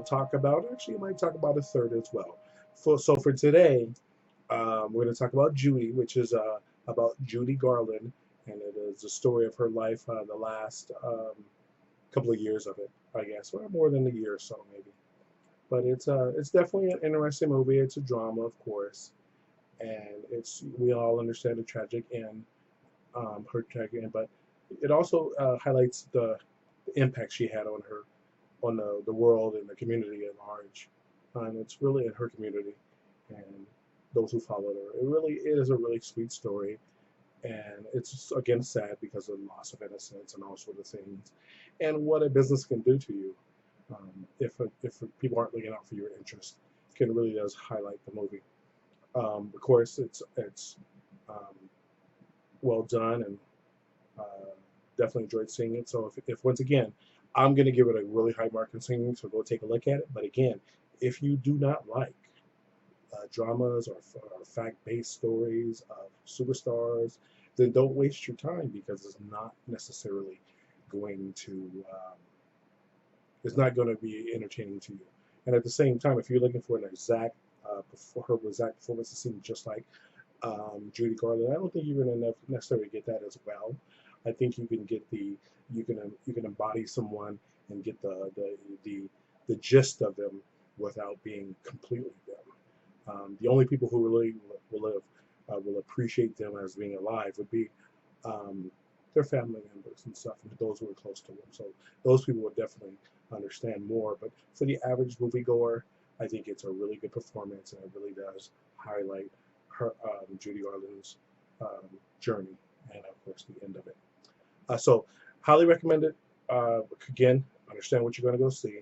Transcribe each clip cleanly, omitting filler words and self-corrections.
we'll talk about. Actually, I might talk about a third as well. For today, we're going to talk about Judy, which is about Judy Garland, and it is the story of her life, the last couple of years of it, I guess, or more than a year or so, maybe. But it's definitely an interesting movie. It's a drama, of course, and it's we all understand the tragic end, her tragic end, but it also highlights the impact she had on her, on the world and the community at large. And it's really in her community and those who followed her. It is a really sweet story, and it's again sad because of the loss of innocence and all sort of things, and what a business can do to you if people aren't looking out for your interest. It really does highlight the movie. Of course, it's um, well done, and uh, definitely enjoyed seeing it. So if once again, I'm going to give it a really high mark in singing, so go take a look at it. But again, if you do not like dramas or fact-based stories of superstars, then don't waste your time because going to um, it's not going to be entertaining to you. And at the same time, if you're looking for an exact her exact performance to seem just like Judy Garland, I don't think you're going to necessarily get that as well. I think you can get you can embody someone and get the gist of them without being completely them. The only people who really will appreciate them as being alive would be um, their family members and stuff, and those who are close to them. So those people would definitely understand more. But for the average moviegoer, I think it's a really good performance, and it really does highlight her Judy Garland's journey, and of course the end of it. So highly recommend it. Again, understand what you're going to go see.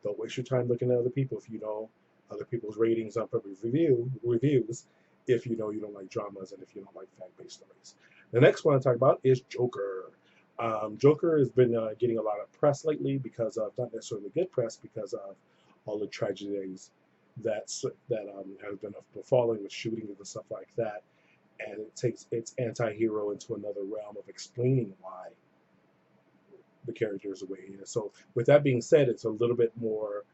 Don't waste your time looking at other people if you know other people's ratings on public reviews. If you know you don't like dramas and if you don't like fact-based stories. The next one I talk about is Joker. Joker has been getting a lot of press lately because of not necessarily good press because of all the tragedies that has been befalling with shootings and stuff like that, and it takes its anti-hero into another realm of explaining why the character is the way he is. So with that being said, it's a little bit more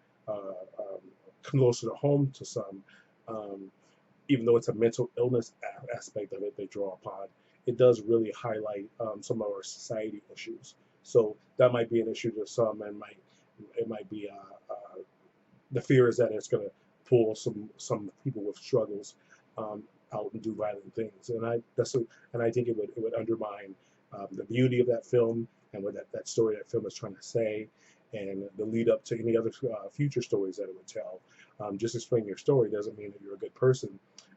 closer to home to some, um, even though it's a mental illness aspect of it they draw upon. It does really highlight some of our society issues. So that might be an issue to some, and it might be the fear is that it's going to pull some people with struggles out and do violent things, and I think it would undermine the beauty of that film and what that story that film is trying to say, and the lead up to any other future stories that it would tell. Just explaining your story doesn't mean that you're a good person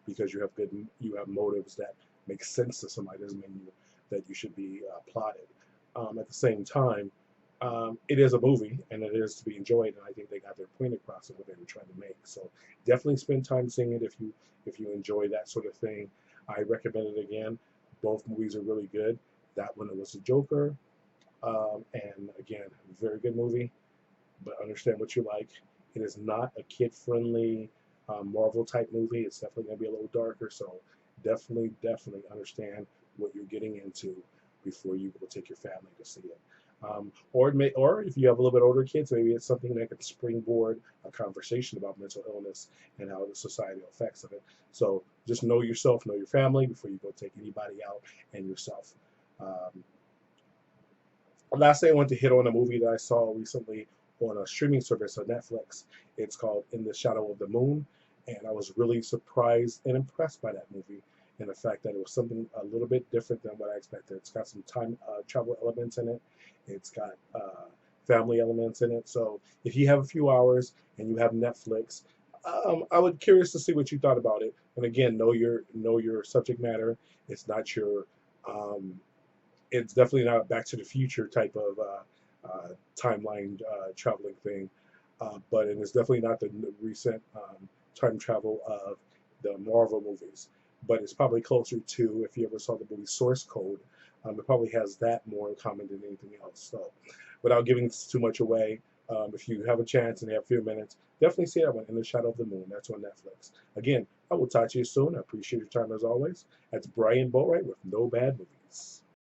because you have motives that make sense to somebody. Doesn't mean that you should be applauded. At the same time, it is a movie and it is to be enjoyed, and I think they got their point across of what they were trying to make. So definitely spend time seeing it if you enjoy that sort of thing. I recommend it again. Both movies are really good. That one was the Joker, and again, very good movie. But understand what you like. It is not a kid-friendly Marvel type movie. It's definitely going to be a little darker. So definitely understand what you're getting into before you go take your family to see it. Or if you have a little bit older kids, maybe it's something that can springboard a conversation about mental illness and how the societal effects of it. So just know yourself, know your family before you go take anybody out and yourself. Um, Last thing I want to hit on a movie that I saw recently on a streaming service on Netflix. It's called In the Shadow of the Moon, and I was really surprised and impressed by that movie and the fact that it was something a little bit different than what I expected. It's got some time travel elements in it. It's got family elements in it. So if you have a few hours and you have Netflix, I would curious to see what you thought about it. And again, know your subject matter. It's not your um, it's definitely not a Back to the Future type of timeline traveling thing, but it is definitely not the recent time travel of the Marvel movies. But it's probably closer to if you ever saw the movie Source Code. It probably has that more in common than anything else. So, without giving too much away, if you have a chance and you have a few minutes, definitely see that one, In the Shadow of the Moon. That's on Netflix. Again, I will talk to you soon. I appreciate your time as always. That's Brian Boatwright with No Bad Movies.